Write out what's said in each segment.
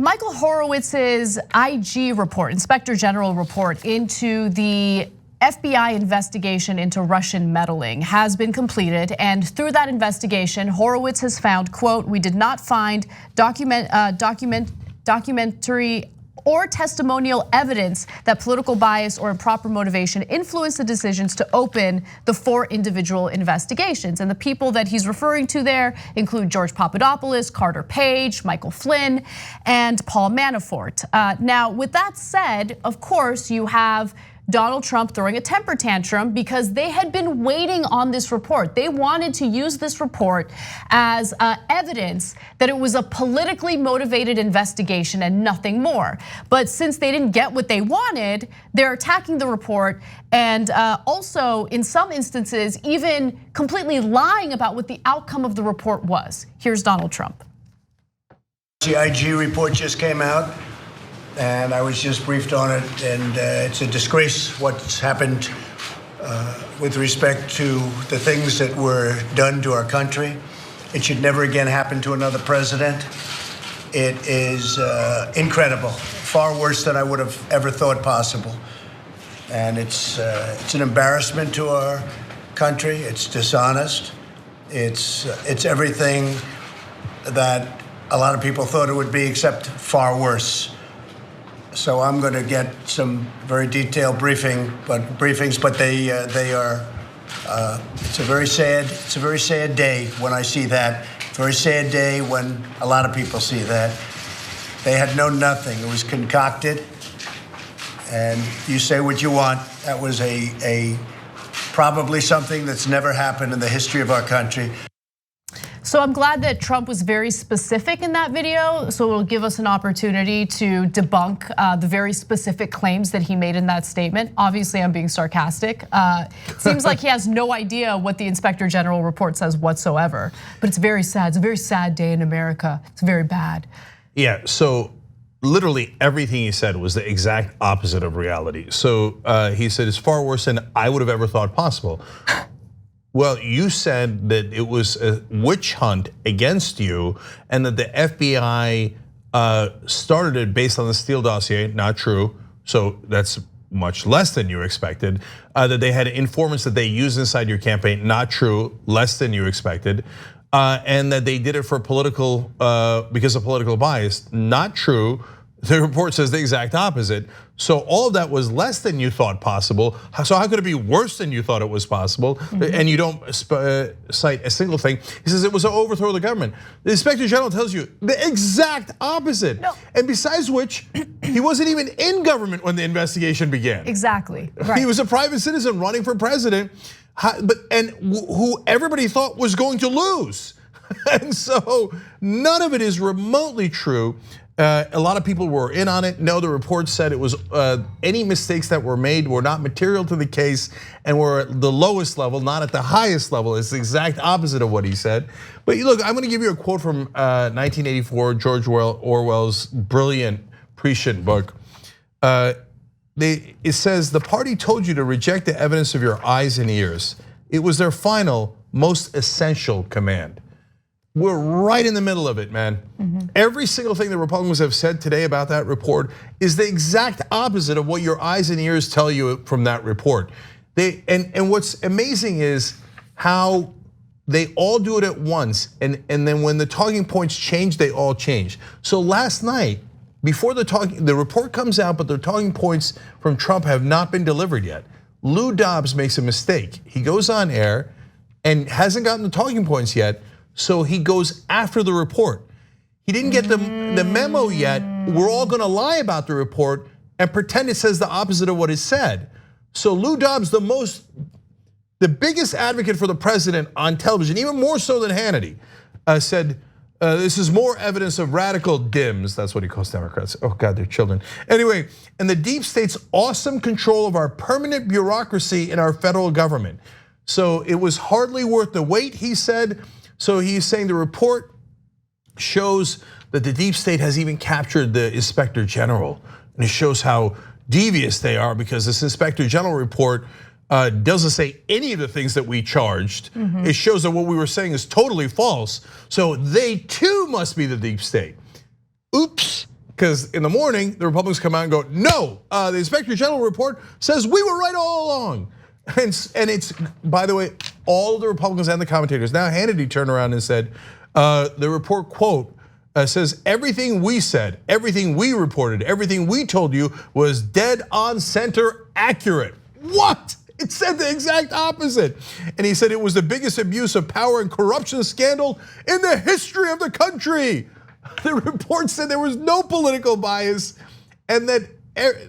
Michael Horowitz's IG report, Inspector General report into the FBI investigation into Russian meddling has been completed, and through that investigation, Horowitz has found, quote, "We did not find documentary or testimonial evidence that political bias or improper motivation influenced the decisions to open the 4 individual investigations." And the people that he's referring to there include George Papadopoulos, Carter Page, Michael Flynn, and Paul Manafort. Now, with that said, of course, you have Donald Trump throwing a temper tantrum because they had been waiting on this report. They wanted to use this report as evidence that it was a politically motivated investigation and nothing more. But since they didn't get what they wanted, they're attacking the report and also, in some instances, even completely lying about what the outcome of the report was. Here's Donald Trump. The IG report just came out, and I was just briefed on it, and it's a disgrace what's happened with respect to the things that were done to our country. It should never again happen to another president. It is incredible, far worse than I would have ever thought possible. And it's an embarrassment to our country. It's dishonest. It's everything that a lot of people thought it would be, except far worse. So I'm going to get some very detailed briefings, but they are. It's a very sad day when I see that. Very sad day when a lot of people see that. They had known nothing. It was concocted, and you say what you want. That was a probably something that's never happened in the history of our country. So I'm glad that Trump was very specific in that video, so it'll give us an opportunity to debunk the very specific claims that he made in that statement. Obviously, I'm being sarcastic. It seems like he has no idea what the Inspector General report says whatsoever, but it's very sad. It's a very sad day in America. It's very bad. Yeah, so literally everything he said was the exact opposite of reality. So he said it's far worse than I would have ever thought possible. Well, you said that it was a witch hunt against you and that the FBI started it based on the Steele dossier. Not true. So that's much less than you expected. That they had informants that they used inside your campaign. Not true. Less than you expected. And that they did it for political, because of political bias. Not true. The report says the exact opposite. So all of that was less than you thought possible. So how could it be worse than you thought it was possible? And you don't cite a single thing. He says it was to overthrow the government. The Inspector General tells you the exact opposite. No. And besides which, he wasn't even in government when the investigation began. Exactly, right. He was a private citizen running for president, and who everybody thought was going to lose. And so none of it is remotely true. A lot of people were in on it. No, the report said it was any mistakes that were made were not material to the case and were at the lowest level, not at the highest level. It's the exact opposite of what he said. But look, I'm going to give you a quote from 1984, George Orwell's brilliant, prescient book. It says, "The party told you to reject the evidence of your eyes and ears. It was their final, most essential command." We're right in the middle of it, man. Every single thing the Republicans have said today about that report is the exact opposite of what your eyes and ears tell you from that report. And what's amazing is how they all do it at once, and then when the talking points change, they all change. So last night, before the report comes out, but the talking points from Trump have not been delivered yet. Lou Dobbs makes a mistake. He goes on air and hasn't gotten the talking points yet. So he goes after the report. He didn't get the memo yet. We're all gonna lie about the report and pretend it says the opposite of what it said. So Lou Dobbs, the biggest advocate for the president on television, even more so than Hannity, said, this is more evidence of radical dims. That's what he calls Democrats. Oh God, they're children. Anyway, and the deep state's awesome control of our permanent bureaucracy in our federal government. So it was hardly worth the wait, he said. So he's saying the report shows that the deep state has even captured the Inspector General. And it shows how devious they are, because this Inspector General report doesn't say any of the things that we charged. It shows that what we were saying is totally false. So they too must be the deep state. Oops, Because in the morning, the Republicans come out and go, no, the Inspector General report says we were right all along. And it's, by the way, all of the Republicans and the commentators. Now Hannity turned around and said, the report, quote, says everything we said, everything we reported, everything we told you was dead on center accurate. What? It said the exact opposite. And he said it was the biggest abuse of power and corruption scandal in the history of the country. The report said there was no political bias and that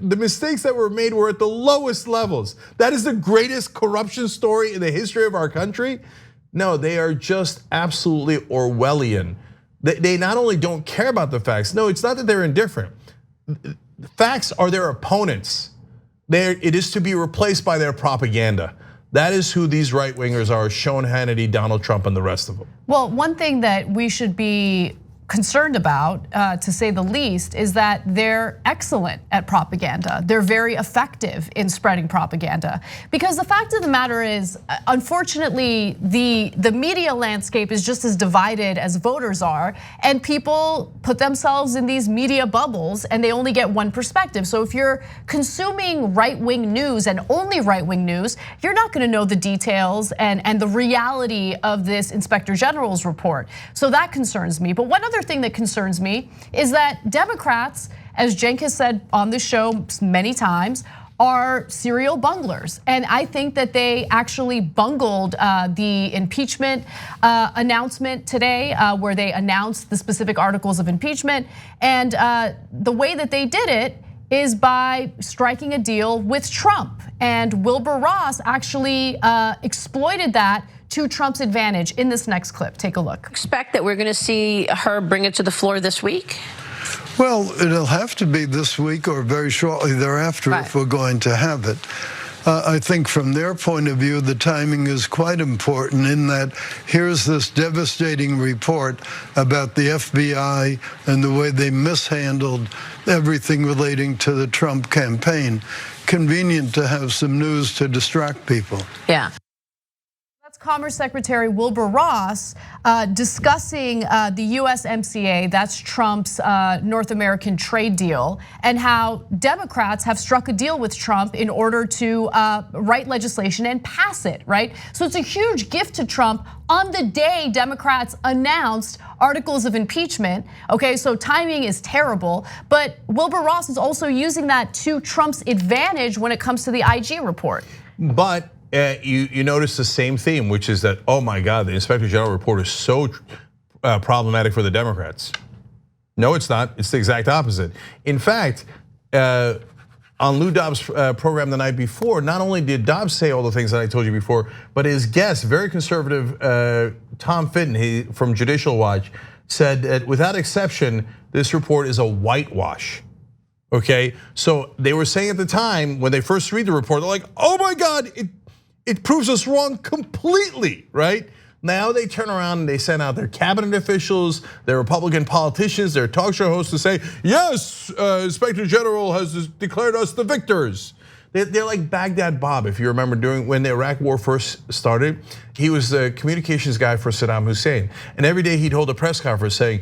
the mistakes that were made were at the lowest levels. That is the greatest corruption story in the history of our country. No, they are just absolutely Orwellian. They not only don't care about the facts. No, it's not that they're indifferent. The facts are their opponents. It is to be replaced by their propaganda. That is who these right-wingers are, Sean Hannity, Donald Trump, and the rest of them. Well, one thing that we should be concerned about, to say the least, is that they're excellent at propaganda. They're very effective in spreading propaganda. Because the fact of the matter is, unfortunately, the media landscape is just as divided as voters are, and people put themselves in these media bubbles and they only get one perspective. So if you're consuming right-wing news and only right-wing news, you're not gonna know the details and the reality of this Inspector General's report. So that concerns me. But one other thing that concerns me is that Democrats, as Cenk has said on the show many times, are serial bunglers. And I think that they actually bungled the impeachment announcement today, where they announced the specific articles of impeachment. And the way that they did it is by striking a deal with Trump. And Wilbur Ross actually exploited that to Trump's advantage in this next clip. Take a look. Expect that we're going to see her bring it to the floor this week? Well, it'll have to be this week or very shortly thereafter if we're going to have it. I think from their point of view, the timing is quite important in that here's this devastating report about the FBI and the way they mishandled everything relating to the Trump campaign. Convenient to have some news to distract people. Yeah. Commerce Secretary Wilbur Ross discussing the USMCA, that's Trump's North American trade deal, and how Democrats have struck a deal with Trump in order to write legislation and pass it, right? So it's a huge gift to Trump on the day Democrats announced articles of impeachment. Okay, so timing is terrible, but Wilbur Ross is also using that to Trump's advantage when it comes to the IG report. But you notice the same theme, which is that, oh my God, the Inspector General report is so problematic for the Democrats. No, it's not. It's the exact opposite. In fact, on Lou Dobbs' program the night before, not only did Dobbs say all the things that I told you before, but his guest, very conservative Tom Fitton from Judicial Watch, said that without exception, this report is a whitewash. Okay, so they were saying at the time when they first read the report, they're like, oh my God, it proves us wrong completely, right? Now they turn around and they send out their cabinet officials, their Republican politicians, their talk show hosts to say, yes, Inspector General has declared us the victors. They're like Baghdad Bob, if you remember when the Iraq war first started. He was the communications guy for Saddam Hussein. And every day he'd hold a press conference saying,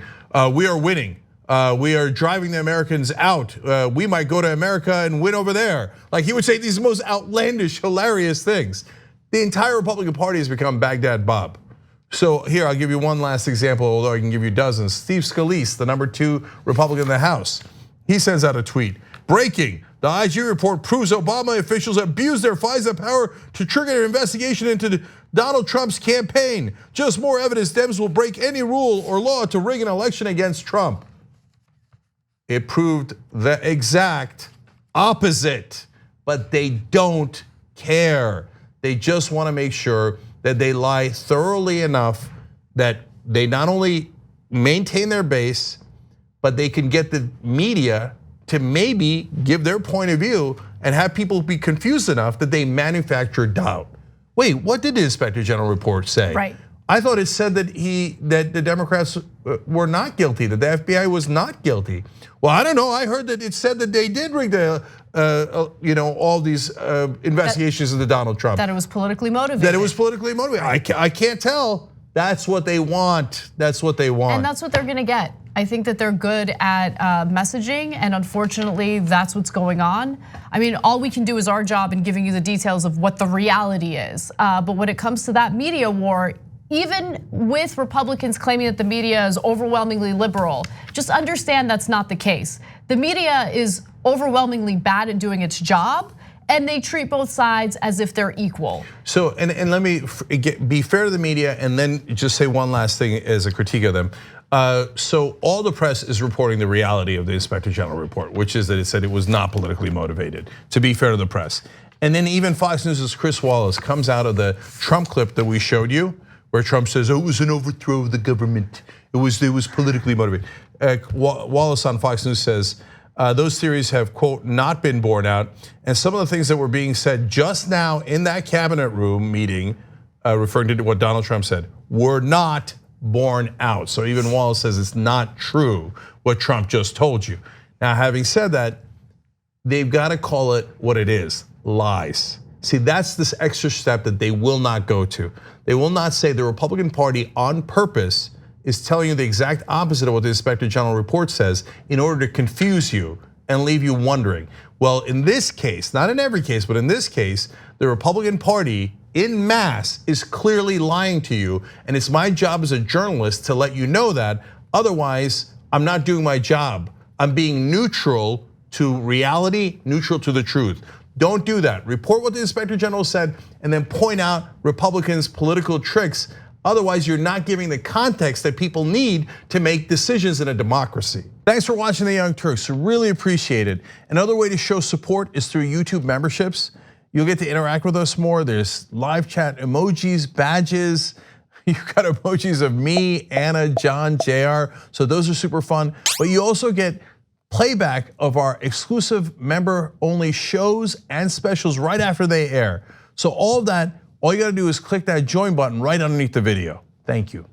we are winning. We are driving the Americans out. We might go to America and win over there. Like he would say these most outlandish, hilarious things. The entire Republican Party has become Baghdad Bob. So here, I'll give you one last example, although I can give you dozens. Steve Scalise, the #2 Republican in the House, he sends out a tweet. Breaking, the IG report proves Obama officials abused their FISA power to trigger an investigation into Donald Trump's campaign. Just more evidence Dems will break any rule or law to rig an election against Trump. It proved the exact opposite, but they don't care. They just want to make sure that they lie thoroughly enough that they not only maintain their base, but they can get the media to maybe give their point of view and have people be confused enough that they manufacture doubt. Wait, what did the Inspector General report say? Right. I thought it said that the Democrats were not guilty, that the FBI was not guilty. Well, I don't know. I heard that it said that they did rig the, all these investigations into Donald Trump. That it was politically motivated. That it was politically motivated. I can't tell. That's what they want. That's what they want. And that's what they're gonna get. I think that they're good at messaging, and unfortunately, that's what's going on. I mean, all we can do is our job in giving you the details of what the reality is. But when it comes to that media war, even with Republicans claiming that the media is overwhelmingly liberal, just understand that's not the case. The media is overwhelmingly bad at doing its job, and they treat both sides as if they're equal. So, and let me be fair to the media and then just say one last thing as a critique of them. So all the press is reporting the reality of the Inspector General report, which is that it said it was not politically motivated, to be fair to the press. And then even Fox News' Chris Wallace comes out of the Trump clip that we showed you, where Trump says, oh, it was an overthrow of the government. It was politically motivated. Wallace on Fox News says, those theories have, quote, not been borne out. And some of the things that were being said just now in that cabinet room meeting, referring to what Donald Trump said, were not borne out. So even Wallace says it's not true what Trump just told you. Now, having said that, they've got to call it what it is, lies. See, that's this extra step that they will not go to. They will not say the Republican Party on purpose is telling you the exact opposite of what the Inspector General report says in order to confuse you and leave you wondering. Well, in this case, not in every case, but in this case, the Republican Party in mass is clearly lying to you, and it's my job as a journalist to let you know that. Otherwise, I'm not doing my job. I'm being neutral to reality, neutral to the truth. Don't do that. Report what the Inspector General said and then point out Republicans' political tricks. Otherwise, you're not giving the context that people need to make decisions in a democracy. Thanks for watching the Young Turks, really appreciate it. Another way to show support is through YouTube memberships. You'll get to interact with us more. There's live chat emojis, badges. You've got emojis of me, Anna, John, JR. So those are super fun. But you also get playback of our exclusive member-only shows and specials right after they air. So all of that, all you gotta do is click that join button right underneath the video. Thank you.